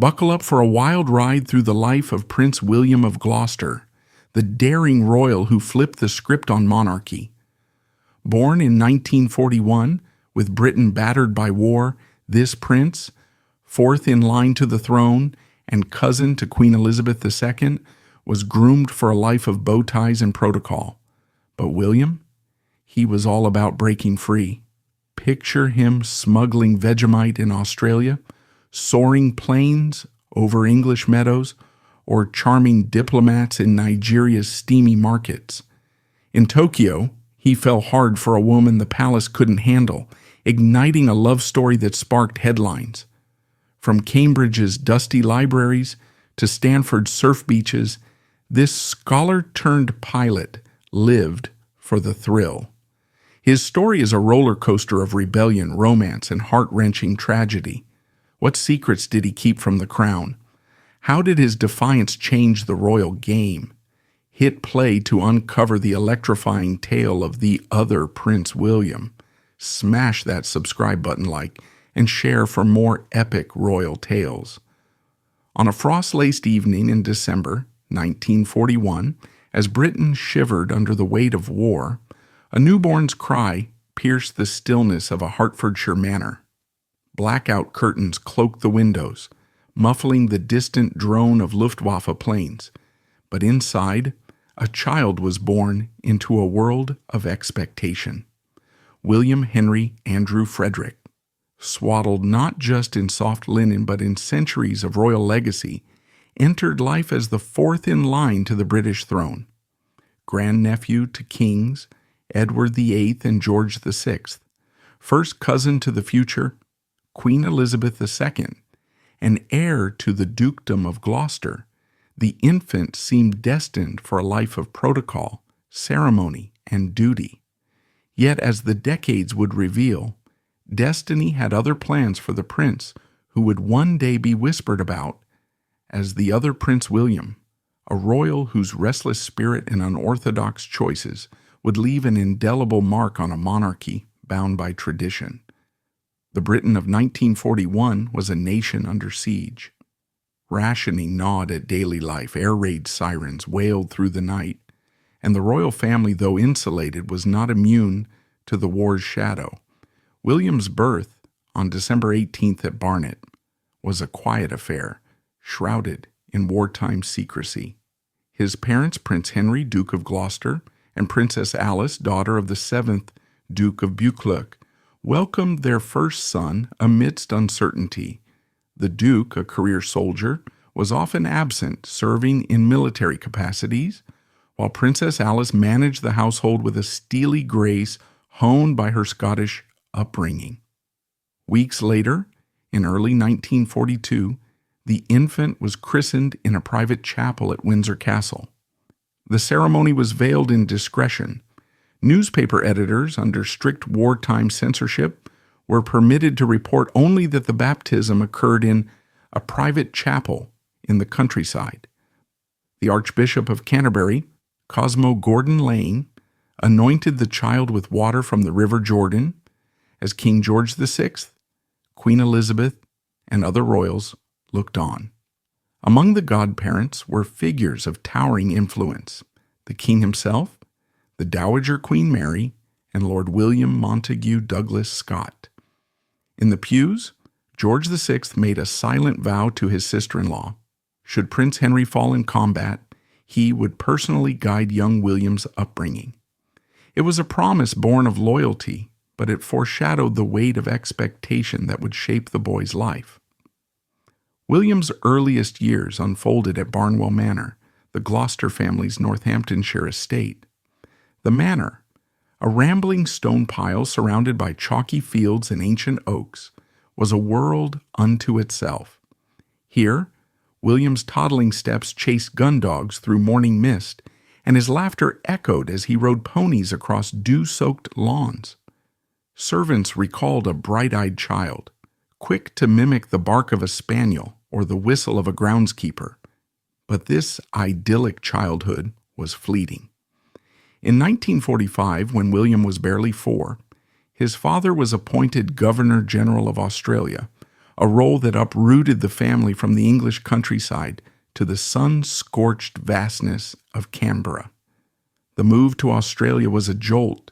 Buckle up for a wild ride through the life of Prince William of Gloucester, the daring royal who flipped the script on monarchy. Born in 1941, with Britain battered by war, this prince, fourth in line to the throne and cousin to Queen Elizabeth II, was groomed for a life of bow ties and protocol. But William? He was all about breaking free. Picture him smuggling Vegemite in Australia, soaring planes over English meadows, or charming diplomats in Nigeria's steamy markets. In Tokyo, he fell hard for a woman the palace couldn't handle, igniting a love story that sparked headlines. From Cambridge's dusty libraries to Stanford's surf beaches, this scholar-turned-pilot lived for the thrill. His story is a roller coaster of rebellion, romance, and heart-wrenching tragedy. What secrets did he keep from the crown? How did his defiance change the royal game? Hit play to uncover the electrifying tale of the other Prince William. Smash that subscribe button and share for more epic royal tales. On a frost-laced evening in December 1941, as Britain shivered under the weight of war, a newborn's cry pierced the stillness of a Hertfordshire manor. Blackout curtains cloaked the windows, muffling the distant drone of Luftwaffe planes. But inside, a child was born into a world of expectation. William Henry Andrew Frederick, swaddled not just in soft linen but in centuries of royal legacy, entered life as the fourth in line to the British throne. Grandnephew to kings Edward VIII and George VI, first cousin to the future Queen Elizabeth II, and heir to the Dukedom of Gloucester, the infant seemed destined for a life of protocol, ceremony, and duty. Yet, as the decades would reveal, destiny had other plans for the prince who would one day be whispered about as the other Prince William, a royal whose restless spirit and unorthodox choices would leave an indelible mark on a monarchy bound by tradition. The Britain of 1941 was a nation under siege. Rationing gnawed at daily life, air raid sirens wailed through the night, and the royal family, though insulated, was not immune to the war's shadow. William's birth, on December 18th at Barnet, was a quiet affair, shrouded in wartime secrecy. His parents, Prince Henry, Duke of Gloucester, and Princess Alice, daughter of the 7th Duke of Buccleuch, welcomed their first son amidst uncertainty. The Duke, a career soldier, was often absent, serving in military capacities, while Princess Alice managed the household with a steely grace honed by her Scottish upbringing. Weeks later, in early 1942, the infant was christened in a private chapel at Windsor Castle. The ceremony was veiled in discretion. Newspaper editors, under strict wartime censorship, were permitted to report only that the baptism occurred in a private chapel in the countryside. The Archbishop of Canterbury, Cosmo Gordon Lane, anointed the child with water from the River Jordan, as King George VI, Queen Elizabeth, and other royals looked on. Among the godparents were figures of towering influence: the king himself, the Dowager Queen Mary, and Lord William Montague Douglas Scott. In the pews, George VI made a silent vow to his sister-in-law. Should Prince Henry fall in combat, he would personally guide young William's upbringing. It was a promise born of loyalty, but it foreshadowed the weight of expectation that would shape the boy's life. William's earliest years unfolded at Barnwell Manor, the Gloucester family's Northamptonshire estate. The manor, a rambling stone pile surrounded by chalky fields and ancient oaks, was a world unto itself. Here, William's toddling steps chased gun dogs through morning mist, and his laughter echoed as he rode ponies across dew-soaked lawns. Servants recalled a bright-eyed child, quick to mimic the bark of a spaniel or the whistle of a groundskeeper. But this idyllic childhood was fleeting. In 1945, when William was barely 4, his father was appointed Governor-General of Australia, a role that uprooted the family from the English countryside to the sun-scorched vastness of Canberra. The move to Australia was a jolt.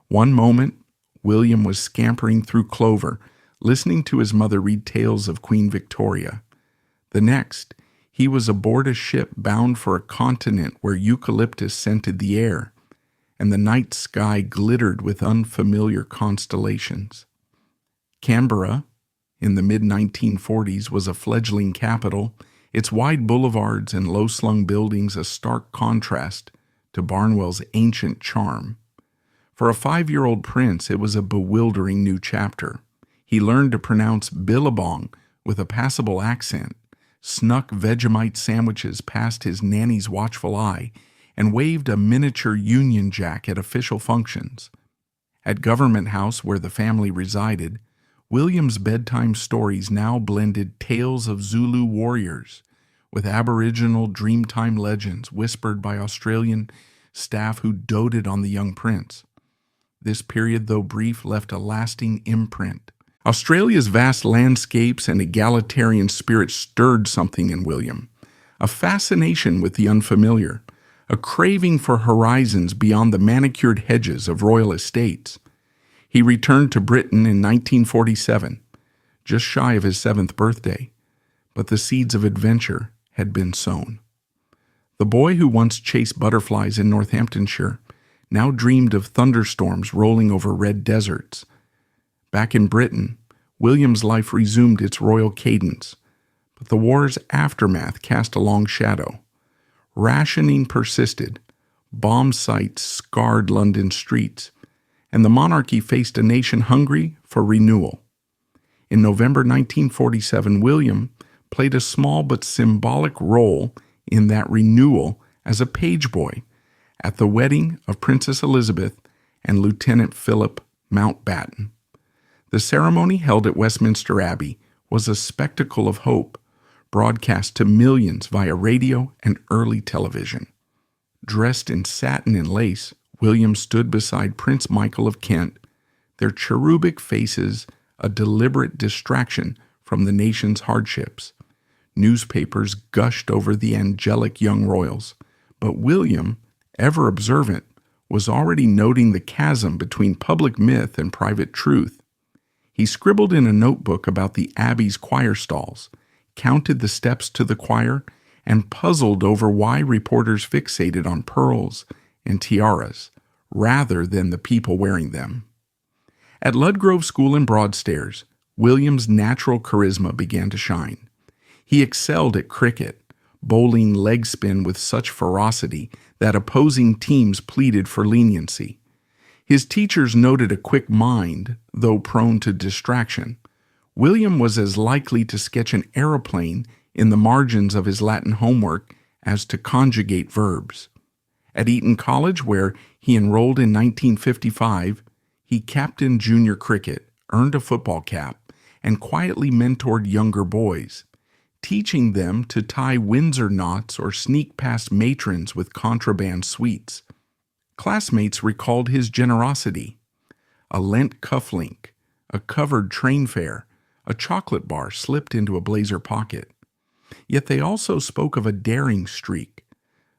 One moment, William was scampering through clover, listening to his mother read tales of Queen Victoria. The next, he was aboard a ship bound for a continent where eucalyptus scented the air, and the night sky glittered with unfamiliar constellations. Canberra, in the mid-1940s, was a fledgling capital, its wide boulevards and low-slung buildings a stark contrast to Barnwell's ancient charm. For a 5-year-old prince, it was a bewildering new chapter. He learned to pronounce billabong with a passable accent, snuck Vegemite sandwiches past his nanny's watchful eye, and waved a miniature Union Jack at official functions. At Government House, where the family resided, William's bedtime stories now blended tales of Zulu warriors with Aboriginal Dreamtime legends whispered by Australian staff who doted on the young prince. This period, though brief, left a lasting imprint. Australia's vast landscapes and egalitarian spirit stirred something in William, a fascination with the unfamiliar, a craving for horizons beyond the manicured hedges of royal estates. He returned to Britain in 1947, just shy of his 7th birthday, but the seeds of adventure had been sown. The boy who once chased butterflies in Northamptonshire now dreamed of thunderstorms rolling over red deserts. Back in Britain, William's life resumed its royal cadence, but the war's aftermath cast a long shadow. Rationing persisted, bomb sites scarred London streets, and the monarchy faced a nation hungry for renewal. In November 1947, William played a small but symbolic role in that renewal as a page boy at the wedding of Princess Elizabeth and Lieutenant Philip Mountbatten. The ceremony, held at Westminster Abbey, was a spectacle of hope, broadcast to millions via radio and early television. Dressed in satin and lace, William stood beside Prince Michael of Kent, their cherubic faces a deliberate distraction from the nation's hardships. Newspapers gushed over the angelic young royals, but William, ever observant, was already noting the chasm between public myth and private truth. He scribbled in a notebook about the Abbey's choir stalls, counted the steps to the choir, and puzzled over why reporters fixated on pearls and tiaras rather than the people wearing them. At Ludgrove School in Broadstairs, William's natural charisma began to shine. He excelled at cricket, bowling leg spin with such ferocity that opposing teams pleaded for leniency. His teachers noted a quick mind, though prone to distraction. William was as likely to sketch an aeroplane in the margins of his Latin homework as to conjugate verbs. At Eton College, where he enrolled in 1955, he captained junior cricket, earned a football cap, and quietly mentored younger boys, teaching them to tie Windsor knots or sneak past matrons with contraband sweets. Classmates recalled his generosity. A lent cufflink, a covered train fare, a chocolate bar slipped into a blazer pocket. Yet they also spoke of a daring streak,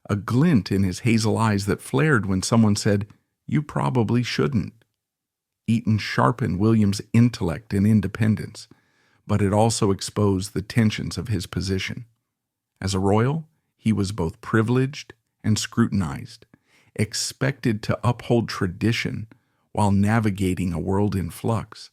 a glint in his hazel eyes that flared when someone said, "You probably shouldn't." Eton sharpened William's intellect and independence, but it also exposed the tensions of his position. As a royal, he was both privileged and scrutinized, expected to uphold tradition while navigating a world in flux.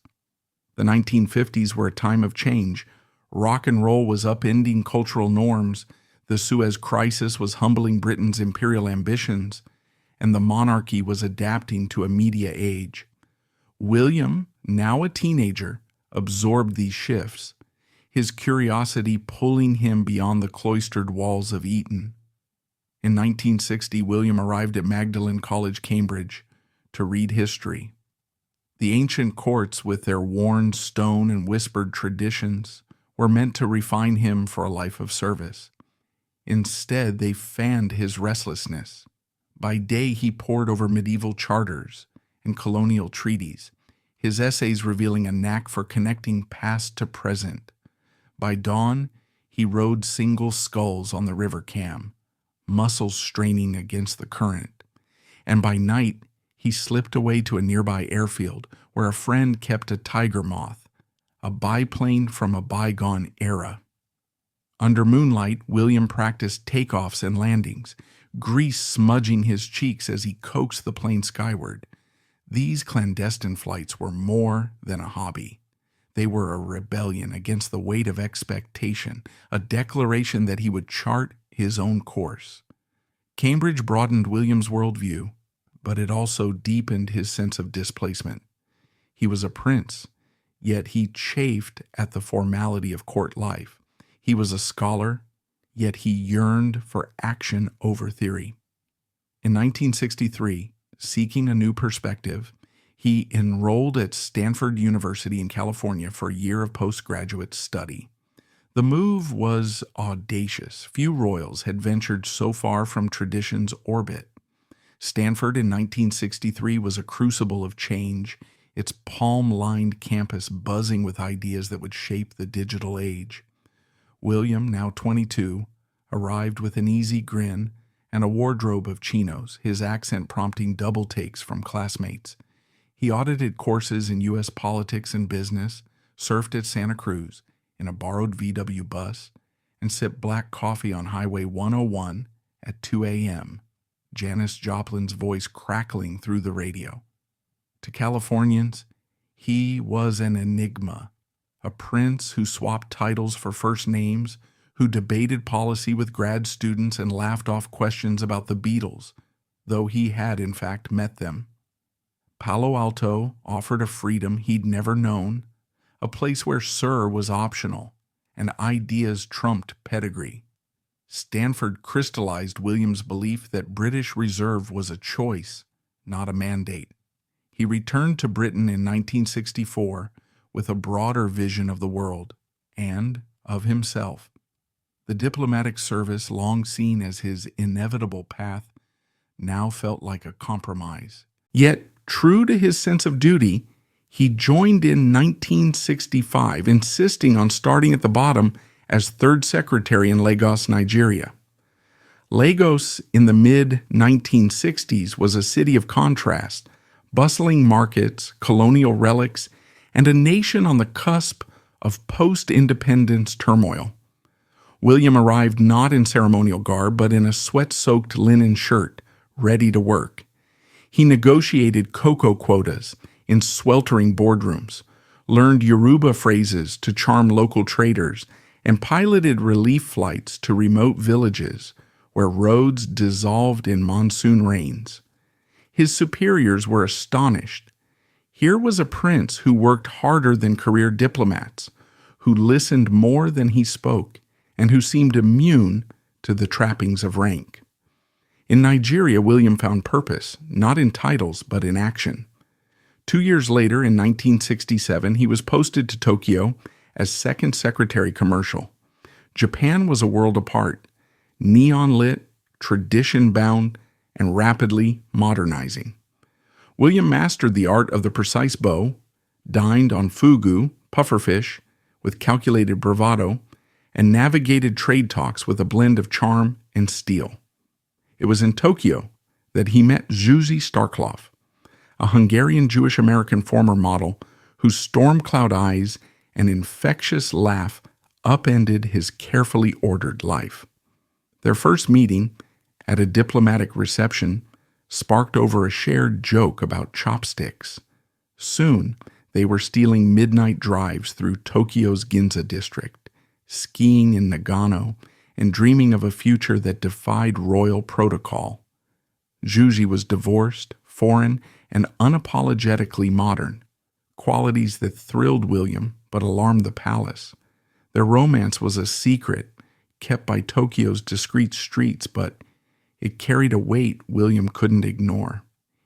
The 1950s were a time of change. Rock and roll was upending cultural norms, the Suez Crisis was humbling Britain's imperial ambitions, and the monarchy was adapting to a media age. William, now a teenager, absorbed these shifts, his curiosity pulling him beyond the cloistered walls of Eton. In 1960, William arrived at Magdalen College, Cambridge, to read history. The ancient courts, with their worn stone and whispered traditions, were meant to refine him for a life of service. Instead, they fanned his restlessness. By day, he pored over medieval charters and colonial treaties, his essays revealing a knack for connecting past to present. By dawn, he rode single sculls on the River Cam, muscles straining against the current. And by night, he slipped away to a nearby airfield where a friend kept a tiger moth, a biplane from a bygone era. Under moonlight, William practiced takeoffs and landings, grease smudging his cheeks as he coaxed the plane skyward. These clandestine flights were more than a hobby. They were a rebellion against the weight of expectation, a declaration that he would chart his own course. Cambridge broadened William's worldview, but it also deepened his sense of displacement. He was a prince, yet he chafed at the formality of court life. He was a scholar, yet he yearned for action over theory. In 1963, seeking a new perspective, he enrolled at Stanford University in California for a year of postgraduate study. The move was audacious. Few royals had ventured so far from tradition's orbit. Stanford in 1963 was a crucible of change, its palm-lined campus buzzing with ideas that would shape the digital age. William, now 22, arrived with an easy grin and a wardrobe of chinos, his accent prompting double takes from classmates. He audited courses in U.S. politics and business, surfed at Santa Cruz in a borrowed VW bus, and sipped black coffee on Highway 101 at 2 a.m., Janis Joplin's voice crackling through the radio. To Californians, he was an enigma, a prince who swapped titles for first names, who debated policy with grad students and laughed off questions about the Beatles, though he had in fact met them. Palo Alto offered a freedom he'd never known, a place where sir was optional and ideas trumped pedigree. Stanford crystallized William's belief that British Reserve was a choice, not a mandate. He returned to Britain in 1964 with a broader vision of the world and of himself. The diplomatic service, long seen as his inevitable path, now felt like a compromise. Yet, true to his sense of duty, he joined in 1965, insisting on starting at the bottom as third secretary in Lagos, Nigeria. Lagos in the mid-1960s was a city of contrast, bustling markets, colonial relics, and a nation on the cusp of post-independence turmoil. William arrived not in ceremonial garb, but in a sweat-soaked linen shirt, ready to work. He negotiated cocoa quotas in sweltering boardrooms, learned Yoruba phrases to charm local traders, and piloted relief flights to remote villages where roads dissolved in monsoon rains. His superiors were astonished. Here was a prince who worked harder than career diplomats, who listened more than he spoke, and who seemed immune to the trappings of rank. In Nigeria, William found purpose, not in titles, but in action. 2 years later, in 1967, he was posted to Tokyo as second secretary commercial. Japan was a world apart, neon-lit, tradition-bound, and rapidly modernizing. William mastered the art of the precise bow, dined on fugu, pufferfish, with calculated bravado, and navigated trade talks with a blend of charm and steel. It was in Tokyo that he met Zsuzsi Starkloff, a Hungarian Jewish-American former model whose storm cloud eyes and infectious laugh upended his carefully ordered life. Their first meeting, at a diplomatic reception, sparked over a shared joke about chopsticks. Soon, they were stealing midnight drives through Tokyo's Ginza district, skiing in Nagano, and dreaming of a future that defied royal protocol. Zsuzsi was divorced, foreign, and unapologetically modern, qualities that thrilled William but alarmed the palace. Their romance was a secret kept by Tokyo's discreet streets, but it carried a weight William couldn't ignore.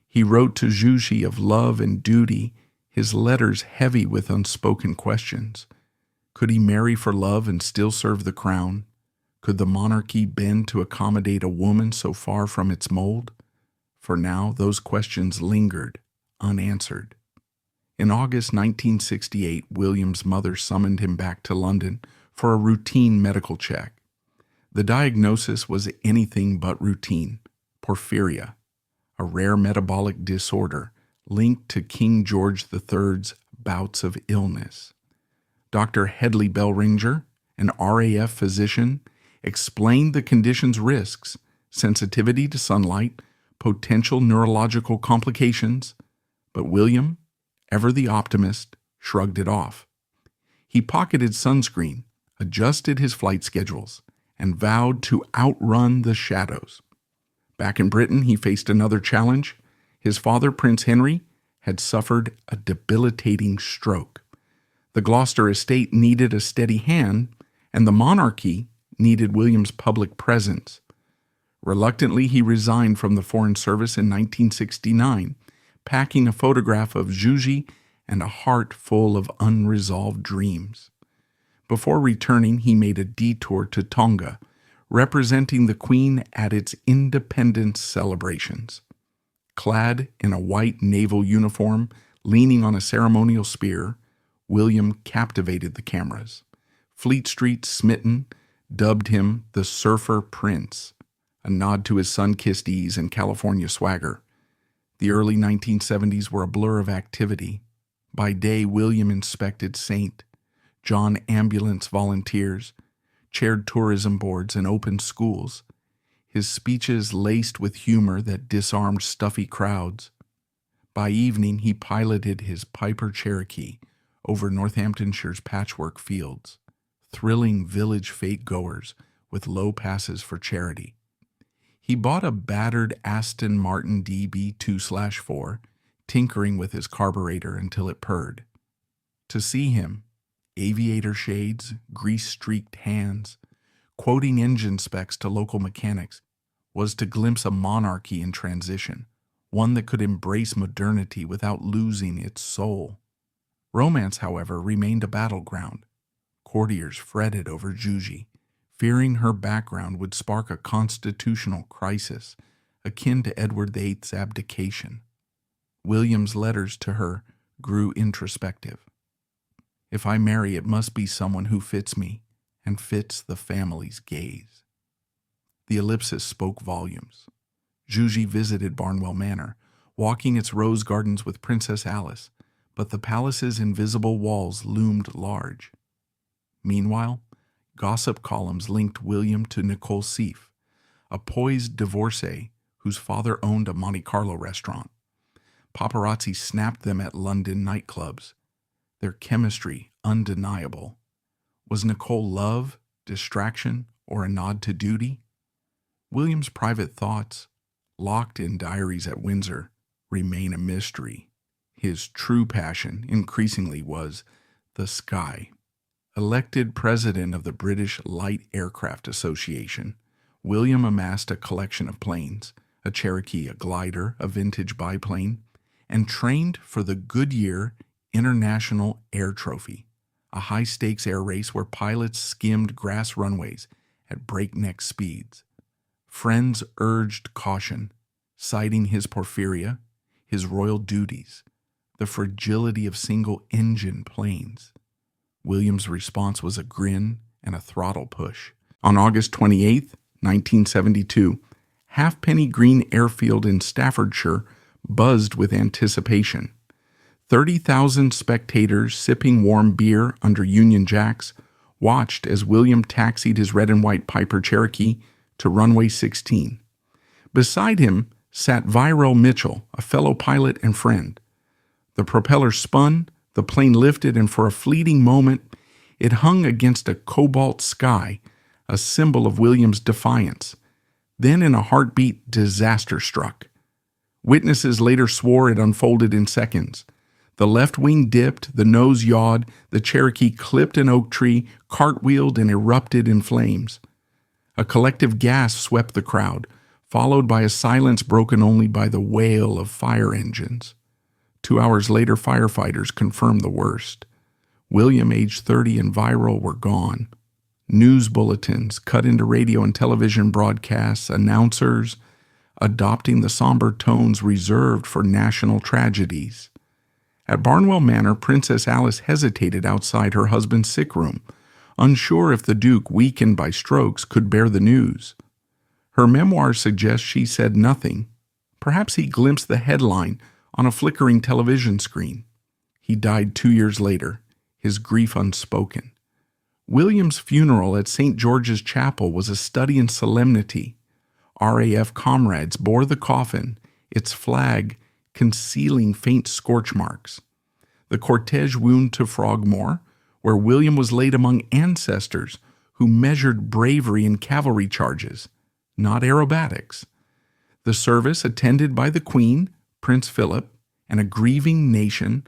He wrote to Zsuzsi of love and duty, his letters heavy with unspoken questions. Could he marry for love and still serve the crown? Could the monarchy bend to accommodate a woman so far from its mold? For now, those questions lingered, unanswered. In August 1968, William's mother summoned him back to London for a routine medical check. The diagnosis was anything but routine: porphyria, a rare metabolic disorder linked to King George III's bouts of illness. Dr. Hedley Bellringer, an RAF physician, explained the condition's risks: sensitivity to sunlight, potential neurological complications, but William, ever the optimist, shrugged it off. He pocketed sunscreen, adjusted his flight schedules, and vowed to outrun the shadows. Back in Britain, he faced another challenge. His father, Prince Henry, had suffered a debilitating stroke. The Gloucester estate needed a steady hand, and the monarchy needed William's public presence. Reluctantly, he resigned from the Foreign Service in 1969, packing a photograph of Juji and a heart full of unresolved dreams. Before returning, he made a detour to Tonga, representing the Queen at its independence celebrations. Clad in a white naval uniform, leaning on a ceremonial spear, William captivated the cameras. Fleet Street Smitten dubbed him the Surfer Prince, a nod to his sun-kissed ease and California swagger. The early 1970s were a blur of activity. By day, William inspected St. John ambulance volunteers, chaired tourism boards, and opened schools. His speeches laced with humor that disarmed stuffy crowds. By evening, he piloted his Piper Cherokee over Northamptonshire's patchwork fields, thrilling village fete-goers with low passes for charity. He bought a battered Aston Martin DB2/4, tinkering with his carburetor until it purred. To see him, aviator shades, grease-streaked hands, quoting engine specs to local mechanics, was to glimpse a monarchy in transition, one that could embrace modernity without losing its soul. Romance, however, remained a battleground. Courtiers fretted over Juji, fearing her background would spark a constitutional crisis akin to Edward VIII's abdication. William's letters to her grew introspective. If I marry, it must be someone who fits me and fits the family's gaze. The ellipsis spoke volumes. Juji visited Barnwell Manor, walking its rose gardens with Princess Alice, but the palace's invisible walls loomed large. Meanwhile, gossip columns linked William to Nicole Seif, a poised divorcee whose father owned a Monte Carlo restaurant. Paparazzi snapped them at London nightclubs, their chemistry undeniable. Was Nicole love, distraction, or a nod to duty? William's private thoughts, locked in diaries at Windsor, remain a mystery. His true passion, increasingly, was the sky. Elected president of the British Light Aircraft Association, William amassed a collection of planes, a Cherokee, a glider, a vintage biplane, and trained for the Goodyear International Air Trophy, a high-stakes air race where pilots skimmed grass runways at breakneck speeds. Friends urged caution, citing his porphyria, his royal duties, the fragility of single-engine planes. William's response was a grin and a throttle push. On August 28, 1972, Halfpenny Green Airfield in Staffordshire buzzed with anticipation. 30,000 spectators sipping warm beer under Union Jacks watched as William taxied his red and white Piper Cherokee to runway 16. Beside him sat Viral Mitchell, a fellow pilot and friend. The propeller spun, the plane lifted, and for a fleeting moment, it hung against a cobalt sky, a symbol of William's defiance. Then, in a heartbeat, disaster struck. Witnesses later swore it unfolded in seconds. The left wing dipped, the nose yawed, the Cherokee clipped an oak tree, cartwheeled, and erupted in flames. A collective gasp swept the crowd, followed by a silence broken only by the wail of fire engines. 2 hours later, firefighters confirmed the worst. William, age 30, and Viral were gone. News bulletins cut into radio and television broadcasts, announcers adopting the somber tones reserved for national tragedies. At Barnwell Manor, Princess Alice hesitated outside her husband's sick room, unsure if the Duke, weakened by strokes, could bear the news. Her memoir suggests she said nothing. Perhaps he glimpsed the headline on a flickering television screen. He died 2 years later, his grief unspoken. William's funeral at St. George's Chapel was a study in solemnity. RAF comrades bore the coffin, its flag concealing faint scorch marks. The cortege wound to Frogmore, where William was laid among ancestors who measured bravery in cavalry charges, not aerobatics. The service, attended by the Queen, Prince Philip, and a grieving nation,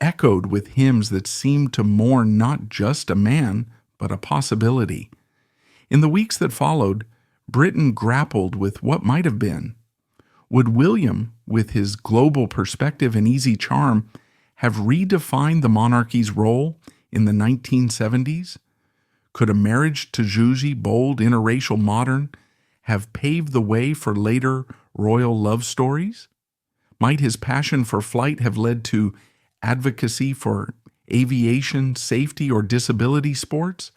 echoed with hymns that seemed to mourn not just a man, but a possibility. In the weeks that followed, Britain grappled with what might have been. Would William, with his global perspective and easy charm, have redefined the monarchy's role in the 1970s? Could a marriage to Julie, bold, interracial, modern, have paved the way for later royal love stories? Might his passion for flight have led to advocacy for aviation, safety, or disability sports?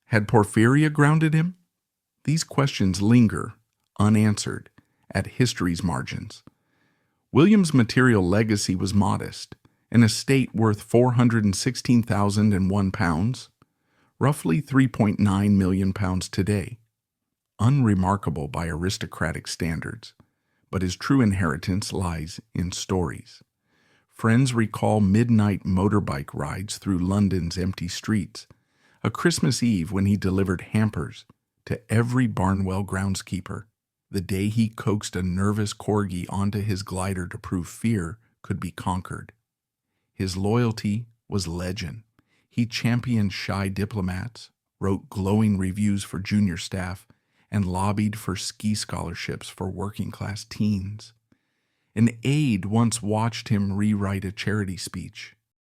Had Porphyria grounded him? These questions linger, unanswered, at history's margins. William's material legacy was modest, an estate worth £416,001, roughly £3.9 million today. Unremarkable by aristocratic standards, but his true inheritance lies in stories. Friends recall midnight motorbike rides through London's empty streets, a Christmas Eve when he delivered hampers to every Barnwell groundskeeper, the day he coaxed a nervous corgi onto his glider to prove fear could be conquered. His loyalty was legend. He championed shy diplomats, wrote glowing reviews for junior staff, and lobbied for ski scholarships for working-class teens. An aide once watched him rewrite a charity speech.